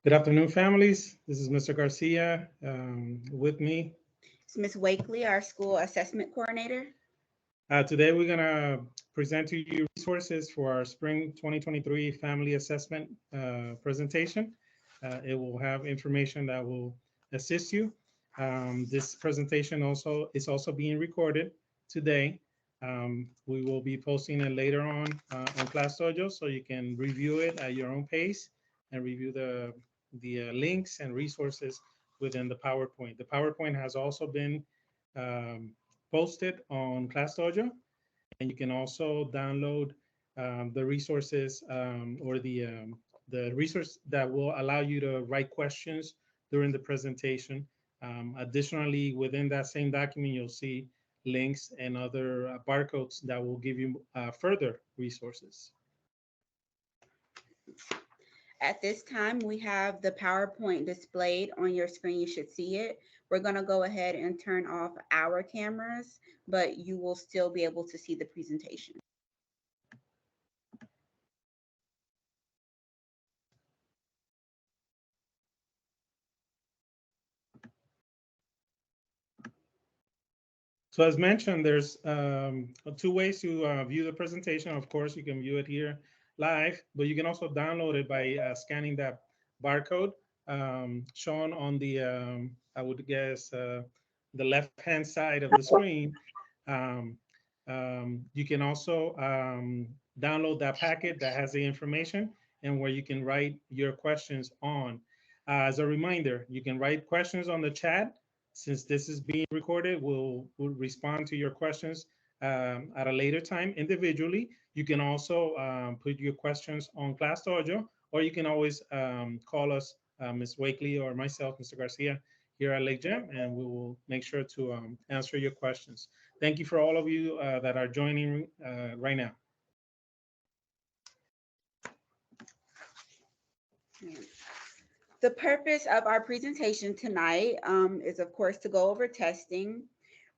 Good afternoon, families. This is Mr. Garcia with me. It's Ms. Wakely, our school assessment coordinator. Today, we're going to present to you resources for our Spring 2023 Family Assessment presentation. It will have information that will assist you. This presentation is also being recorded today. We will be posting it later on Class Dojo, so you can review it at your own pace and review the links and resources within the PowerPoint. The PowerPoint has also been um, posted on Class Dojo, and you can also download the resources or the resource that will allow you to write questions during the presentation. Additionally, within that same document, you'll see links and other barcodes that will give you further resources. At this time, we have the PowerPoint displayed on your screen. You should see it. We're going to go ahead and turn off our cameras, but you will still be able to see the presentation. So as mentioned, there's two ways to view the presentation. Of course, you can view it here live, but you can also download it by scanning that barcode shown on the, I would guess, the left-hand side of the screen. Um, you can also download that packet that has the information and where you can write your questions on. As a reminder, you can write questions on the chat. Since this is being recorded, we'll respond to your questions at a later time individually. You can also put your questions on Class Dojo, or you can always call us, Ms. Wakely or myself, Mr. Garcia, here at Lake Gem, and we will make sure to answer your questions. Thank you for all of you that are joining right now. The purpose of our presentation tonight is, of course, to go over testing.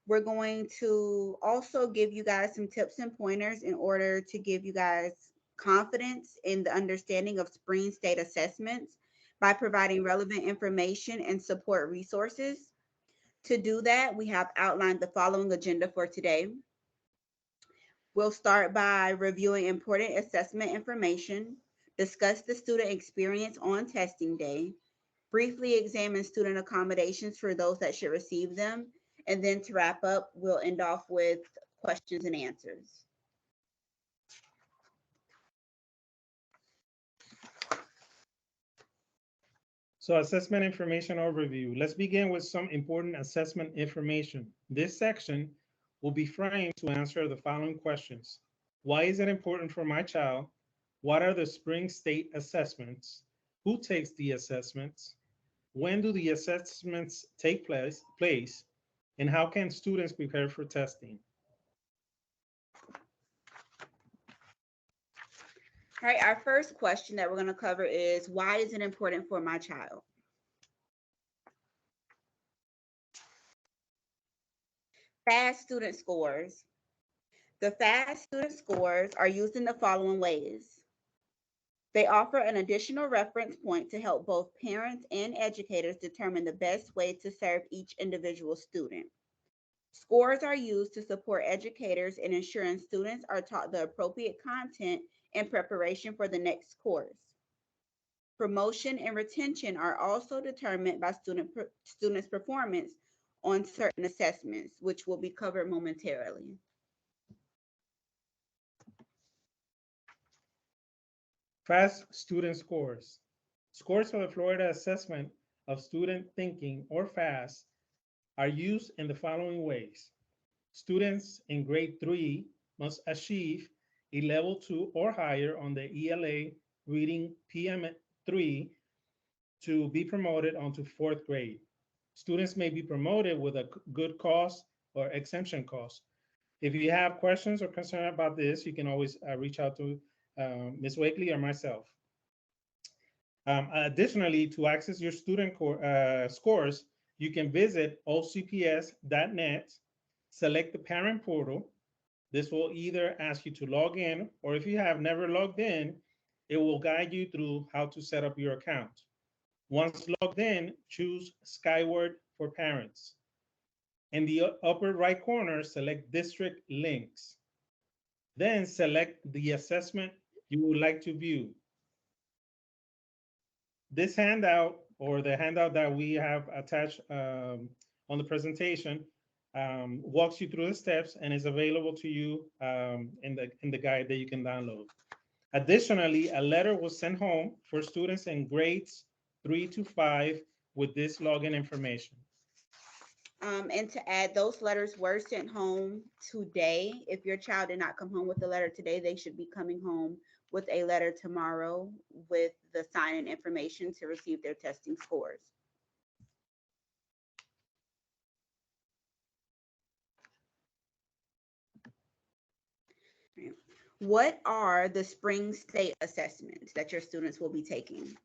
We're going to also give you guys some tips and pointers in order to give you guys confidence in the understanding of spring state assessments by providing relevant information and support resources. To do that, we have outlined the following agenda for today. We'll start by reviewing important assessment information, discuss the student experience on testing day, briefly examine student accommodations for those that should receive them, and then to wrap up, we'll end off with questions and answers. So assessment information overview. Let's begin with some important assessment information. This section will be framed to answer the following questions. Why is it important for my child? What are the spring state assessments? Who takes the assessments? When do the assessments take place? And how can students prepare for testing? All right, our first question that we're going to cover is, why is it important for my child? FAST student scores. The FAST student scores are used in the following ways. They offer an additional reference point to help both parents and educators determine the best way to serve each individual student. Scores are used to support educators in ensuring students are taught the appropriate content in preparation for the next course. Promotion and retention are also determined by students' performance on certain assessments, which will be covered momentarily. FAST student scores. Scores for the Florida Assessment of Student Thinking, or FAST, are used in the following ways. Students in grade 3 must achieve a level 2 or higher on the ELA reading PM3 to be promoted onto 4th grade. Students may be promoted with a good cause or exemption cause. If you have questions or concern about this, you can always reach out to Ms. Wakely or myself. Additionally, to access your student scores, you can visit ocps.net, select the parent portal. This will either ask you to log in, or if you have never logged in, it will guide you through how to set up your account. Once logged in, choose Skyward for Parents. In the upper right corner, select District Links. Then select the assessment you would like to view. This handout, or the handout that we have attached on the presentation, walks you through the steps and is available to you in the guide that you can download. Additionally, a letter was sent home for students in grades 3 to 5 with this login information. And to add, those letters were sent home today. If your child did not come home with a letter today, they should be coming home with a letter tomorrow with the sign-in information to receive their testing scores. What are the spring state assessments that your students will be taking?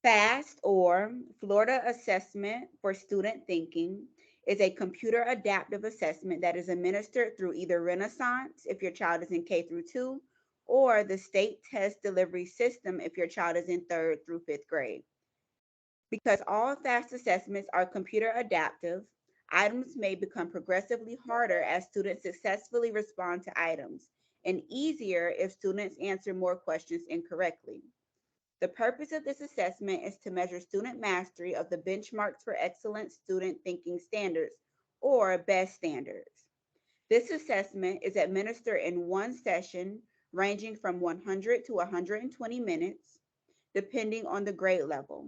FAST, or Florida Assessment for Student Thinking, is a computer adaptive assessment that is administered through either Renaissance if your child is in K through 2, or the state test delivery system if your child is in 3rd through 5th grade. Because all FAST assessments are computer adaptive, items may become progressively harder as students successfully respond to items, and easier if students answer more questions incorrectly. The purpose of this assessment is to measure student mastery of the benchmarks for excellent student thinking standards, or BEST standards. This assessment is administered in one session ranging from 100 to 120 minutes, depending on the grade level.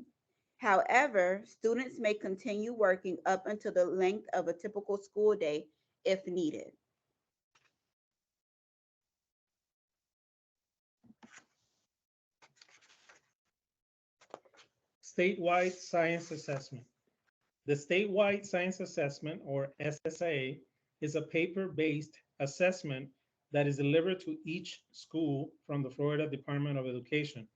However, students may continue working up until the length of a typical school day if needed. Statewide Science Assessment. The Statewide Science Assessment, or SSA, is a paper-based assessment that is delivered to each school from the Florida Department of Education.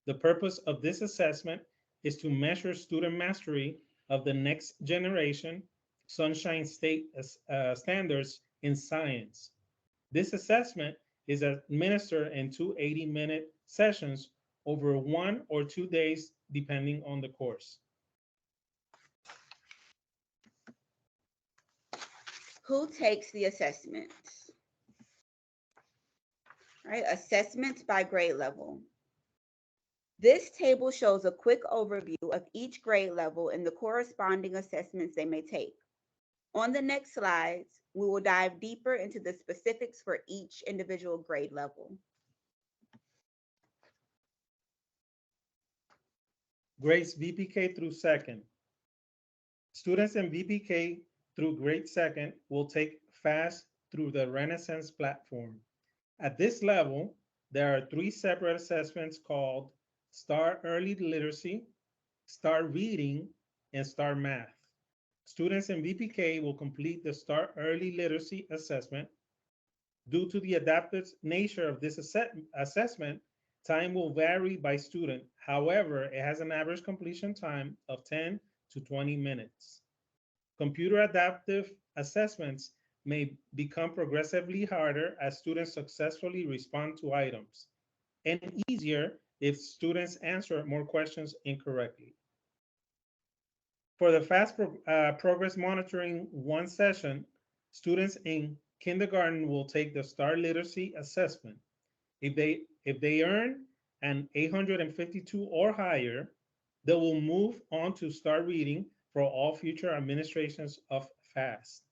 The purpose of this assessment is to measure student mastery of the next generation Sunshine State standards in science. This assessment is administered in two 80-minute sessions over 1 or 2 days, depending on the course. Who takes the assessments? All right, assessments by grade level. This table shows a quick overview of each grade level and the corresponding assessments they may take. On the next slides, we will dive deeper into the specifics for each individual grade level. Grades VPK through 2nd. Students in VPK through grade 2nd will take FAST through the Renaissance platform. At this level, there are 3 separate assessments called STAR Early Literacy, STAR Reading, and STAR Math. Students in VPK will complete the STAR Early Literacy assessment. Due to the adaptive nature of this assessment, time will vary by student. However, it has an average completion time of 10 to 20 minutes. Computer adaptive assessments may become progressively harder as students successfully respond to items, and easier if students answer more questions incorrectly. For the FAST progress monitoring 1 session, students in kindergarten will take the STAR Literacy assessment. If they earn an 852 or higher, they will move on to STAR Reading for all future administrations of FAST.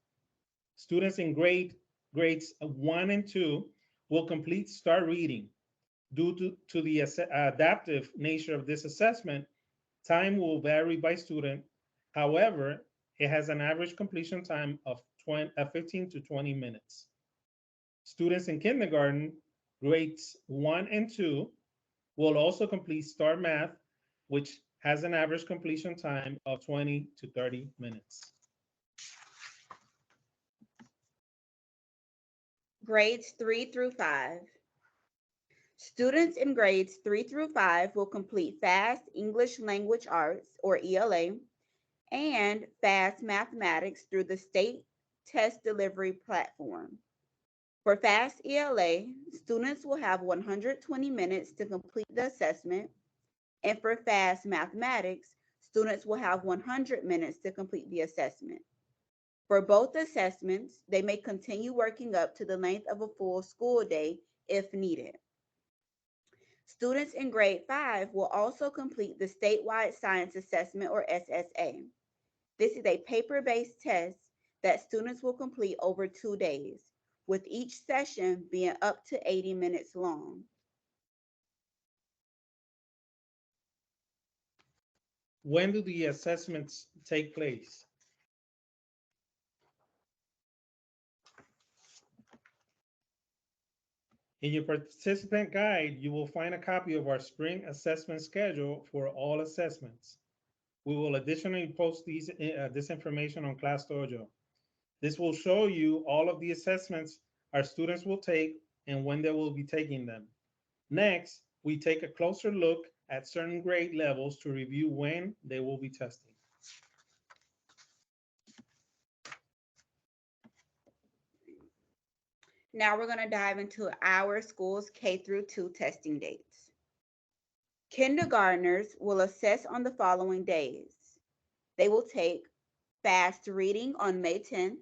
Students in grades 1 and 2 will complete STAR Reading. Due to the adaptive nature of this assessment, time will vary by student. However, it has an average completion time of 15 to 20 minutes. Students in kindergarten, grades 1 and 2, will also complete STAR Math, which has an average completion time of 20 to 30 minutes. Grades 3 through 5. Students in grades 3 through 5 will complete FAST English Language Arts, or ELA, and FAST Mathematics through the state test delivery platform. For FAST ELA, students will have 120 minutes to complete the assessment, and for FAST Mathematics, students will have 100 minutes to complete the assessment. For both assessments, they may continue working up to the length of a full school day if needed. Students in grade 5 will also complete the Statewide Science Assessment, or SSA. This is a paper-based test that students will complete over 2 days, with each session being up to 80 minutes long. When do the assessments take place? In your participant guide, you will find a copy of our spring assessment schedule for all assessments. We will additionally post this information on Class Dojo. This will show you all of the assessments our students will take and when they will be taking them. Next, we take a closer look at certain grade levels to review when they will be testing. Now we're going to dive into our school's K through 2 testing dates. Kindergartners will assess on the following days. They will take FAST Reading on May 10th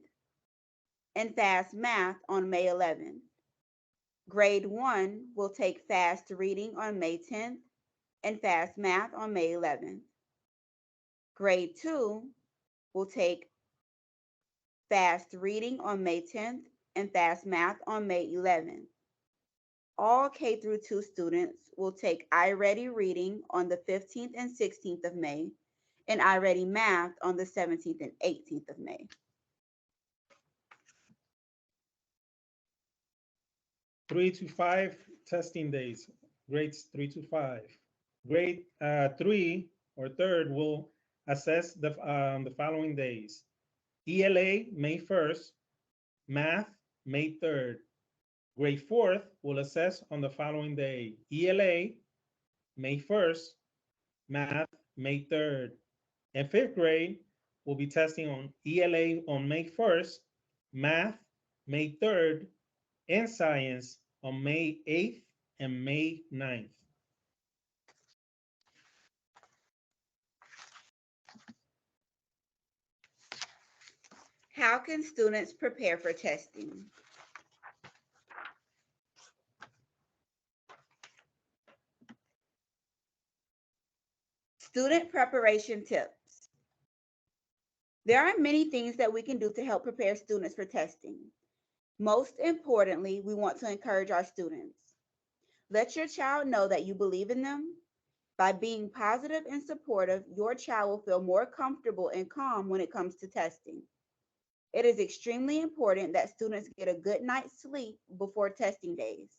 and FAST Math on May 11th. Grade 1 will take FAST Reading on May 10th and FAST Math on May 11th. Grade 2 will take FAST Reading on May 10th and FAST Math on May 11th. All K through 2 students will take iReady Reading on the 15th and 16th of May and iReady Math on the 17th and 18th of May. Three to 5 testing days, grades 3 to 5. Grade 3 or third will assess the following days. ELA, May 1st, Math, May 3rd. Grade 4th will assess on the following day. ELA, May 1st, Math, May 3rd. And 5th grade will be testing on ELA on May 1st, Math, May 3rd, and Science on May 8th and May 9th. How can students prepare for testing? Student preparation tips. There are many things that we can do to help prepare students for testing. Most importantly, we want to encourage our students. Let your child know that you believe in them. By being positive and supportive, your child will feel more comfortable and calm when it comes to testing. It is extremely important that students get a good night's sleep before testing days.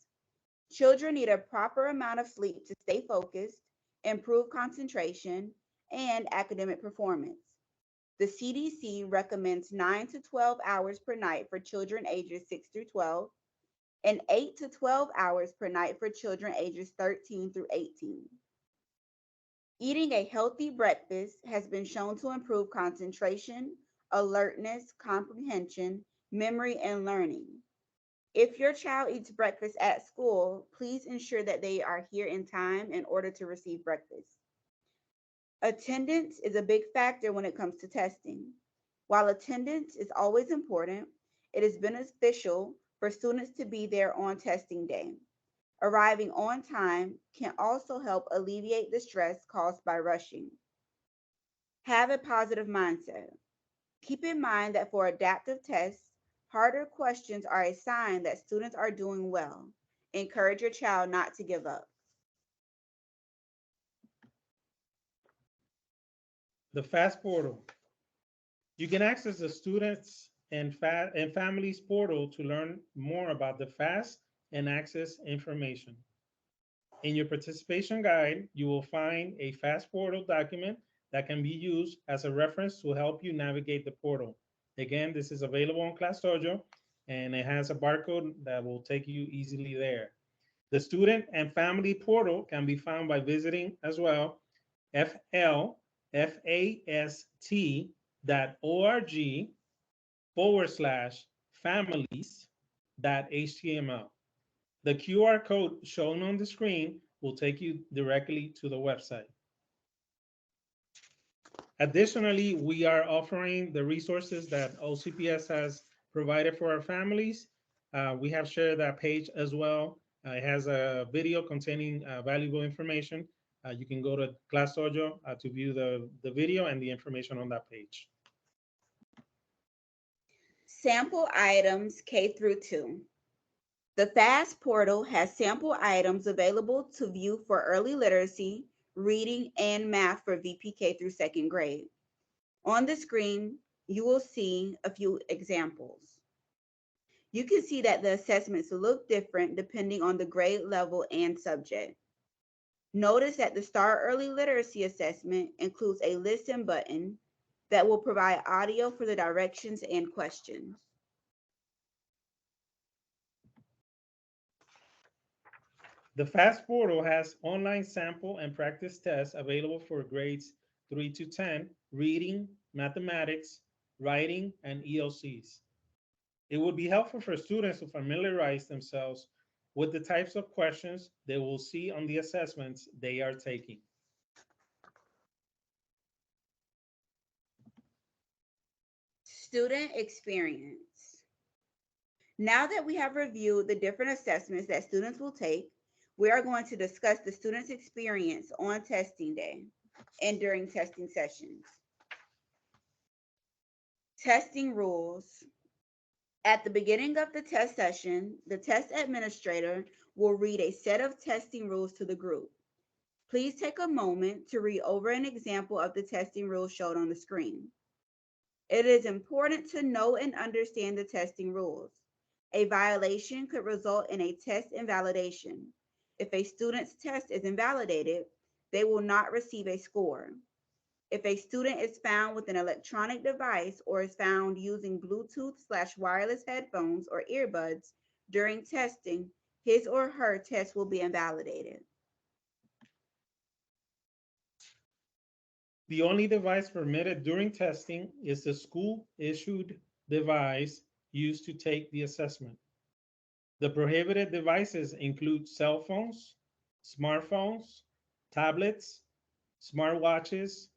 Children need a proper amount of sleep to stay focused, improve concentration, and academic performance. The CDC recommends 9 to 12 hours per night for children ages 6 through 12 and 8 to 12 hours per night for children ages 13 through 18. Eating a healthy breakfast has been shown to improve concentration, alertness, comprehension, memory, and learning. If your child eats breakfast at school, please ensure that they are here in time in order to receive breakfast. Attendance is a big factor when it comes to testing. While attendance is always important, it is beneficial for students to be there on testing day. Arriving on time can also help alleviate the stress caused by rushing. Have a positive mindset. Keep in mind that for adaptive tests, harder questions are a sign that students are doing well. Encourage your child not to give up. The FAST portal. You can access the students and families portal to learn more about the FAST and access information. In your participation guide, you will find a FAST portal document that can be used as a reference to help you navigate the portal. Again, this is available on Class Dojo, and it has a barcode that will take you easily there. The student and family portal can be found by visiting as well flfast.org/families .html. The QR code shown on the screen will take you directly to the website. Additionally, we are offering the resources that OCPS has provided for our families. We have shared that page as well. It has a video containing valuable information. You can go to Class Dojo to view the video and the information on that page. Sample items K through 2. The FAST portal has sample items available to view for early literacy, reading, and math for VPK through second grade. On the screen, you will see a few examples. You can see that the assessments look different depending on the grade level and subject. Notice that the Start Early Literacy assessment includes a listen button that will provide audio for the directions and questions. The FAST portal has online sample and practice tests available for grades 3 to 10, reading, mathematics, writing, and ELCs. It would be helpful for students to familiarize themselves with the types of questions they will see on the assessments they are taking. Student experience. Now that we have reviewed the different assessments that students will take, we are going to discuss the student's experience on testing day and during testing sessions. Testing rules. At the beginning of the test session, the test administrator will read a set of testing rules to the group. Please take a moment to read over an example of the testing rules shown on the screen. It is important to know and understand the testing rules. A violation could result in a test invalidation. If a student's test is invalidated, they will not receive a score. If a student is found with an electronic device or is found using Bluetooth/wireless headphones or earbuds during testing, his or her test will be invalidated. The only device permitted during testing is the school-issued device used to take the assessment. The prohibited devices include cell phones, smartphones, tablets, smartwatches,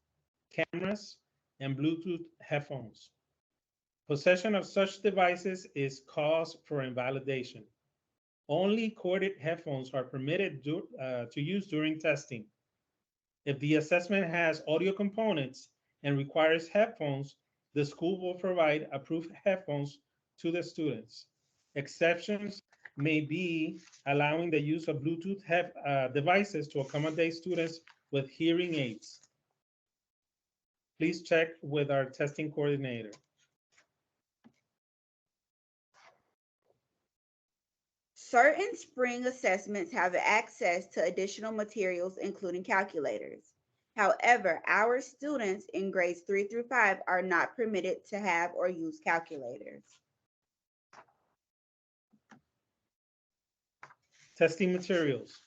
cameras, and Bluetooth headphones. Possession of such devices is cause for invalidation. Only corded headphones are permitted to use during testing. If the assessment has audio components and requires headphones, the school will provide approved headphones to the students. Exceptions may be allowing the use of Bluetooth devices to accommodate students with hearing aids. Please check with our testing coordinator. Certain spring assessments have access to additional materials, including calculators. However, our students in grades 3 through 5 are not permitted to have or use calculators. Testing materials.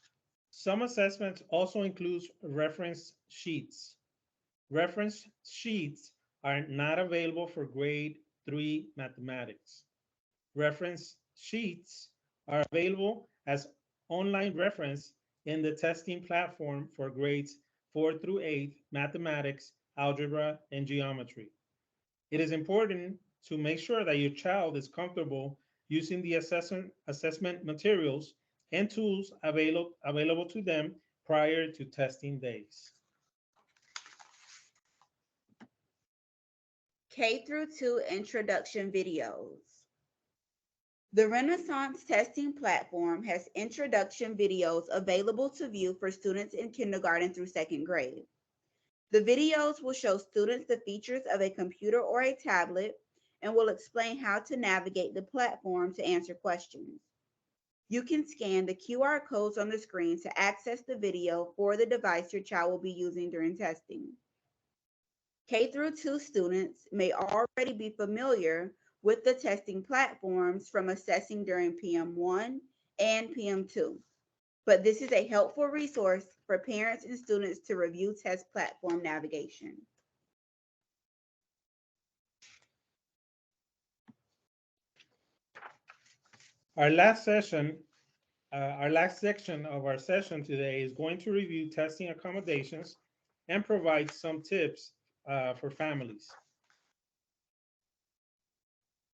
Some assessments also include reference sheets. Reference sheets are not available for grade 3 mathematics. Reference sheets are available as online reference in the testing platform for grades 4 through 8 mathematics, algebra, and geometry. It is important to make sure that your child is comfortable using the assessment materials and tools available to them prior to testing days. K through 2 introduction videos. The Renaissance testing platform has introduction videos available to view for students in kindergarten through second grade. The videos will show students the features of a computer or a tablet and will explain how to navigate the platform to answer questions. You can scan the QR codes on the screen to access the video for the device your child will be using during testing. K through 2 students may already be familiar with the testing platforms from assessing during PM1 and PM2, but this is a helpful resource for parents and students to review test platform navigation. Our last session, our last section of our session today is going to review testing accommodations and provide some tips for families.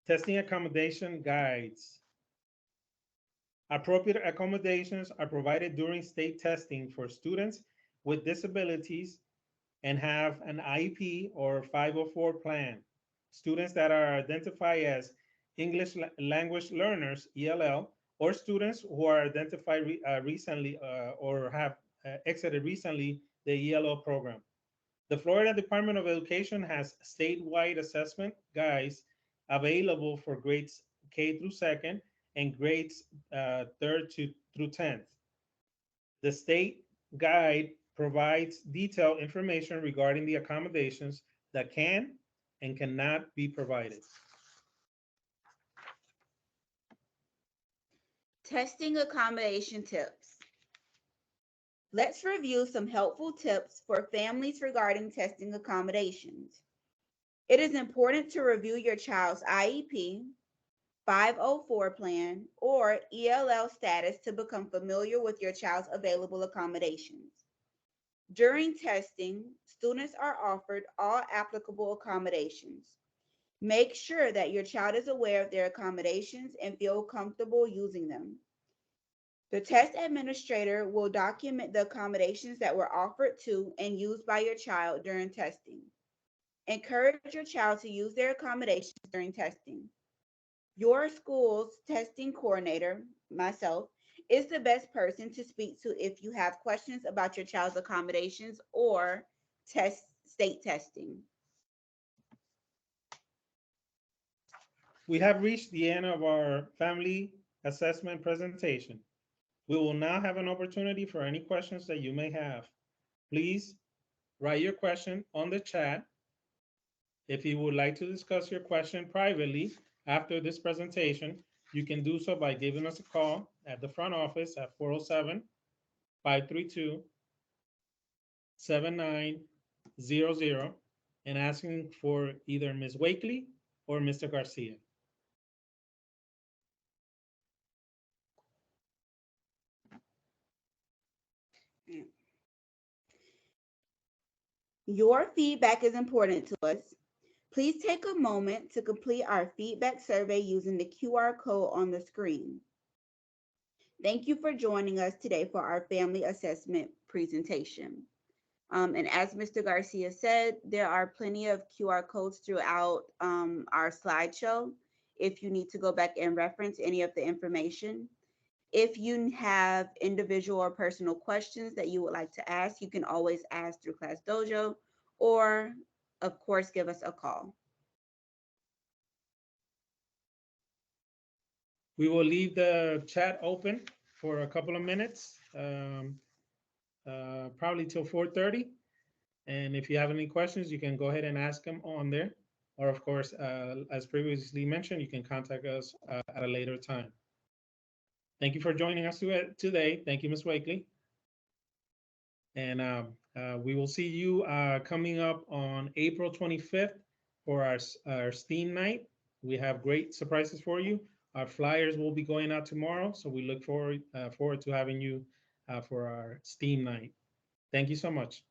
Testing accommodation guides. Appropriate accommodations are provided during state testing for students with disabilities and have an IEP or 504 plan. Students that are identified as English language learners, ELL, or students who are identified recently or have exited recently the ELL program. The Florida Department of Education has statewide assessment guides available for grades K through second and grades third through 10th. The state guide provides detailed information regarding the accommodations that can and cannot be provided. Testing accommodation tips. Let's review some helpful tips for families regarding testing accommodations. It is important to review your child's IEP, 504 plan, or ELL status to become familiar with your child's available accommodations. During testing, students are offered all applicable accommodations. Make sure that your child is aware of their accommodations and feel comfortable using them. The test administrator will document the accommodations that were offered to and used by your child during testing. Encourage your child to use their accommodations during testing. Your school's testing coordinator, myself, is the best person to speak to if you have questions about your child's accommodations or state testing. We have reached the end of our family assessment presentation. We will now have an opportunity for any questions that you may have. Please write your question on the chat. If you would like to discuss your question privately after this presentation, you can do so by giving us a call at the front office at 407-532-7900 and asking for either Ms. Wakely or Mr. Garcia. Your feedback is important to us. Please take a moment to complete our feedback survey using the QR code on the screen. Thank you for joining us today for our family assessment presentation. And as Mr. Garcia said, there are plenty of QR codes throughout our slideshow if you need to go back and reference any of the information. If you have individual or personal questions that you would like to ask, you can always ask through Class Dojo or, of course, give us a call. We will leave the chat open for a couple of minutes, probably till 4:30. And if you have any questions, you can go ahead and ask them on there. Or of course, as previously mentioned, you can contact us at a later time. Thank you for joining us today. Thank you, Ms. Wakely. And we will see you coming up on April 25th for our STEAM night. We have great surprises for you. Our flyers will be going out tomorrow, so we look forward to having you for our STEAM night. Thank you so much.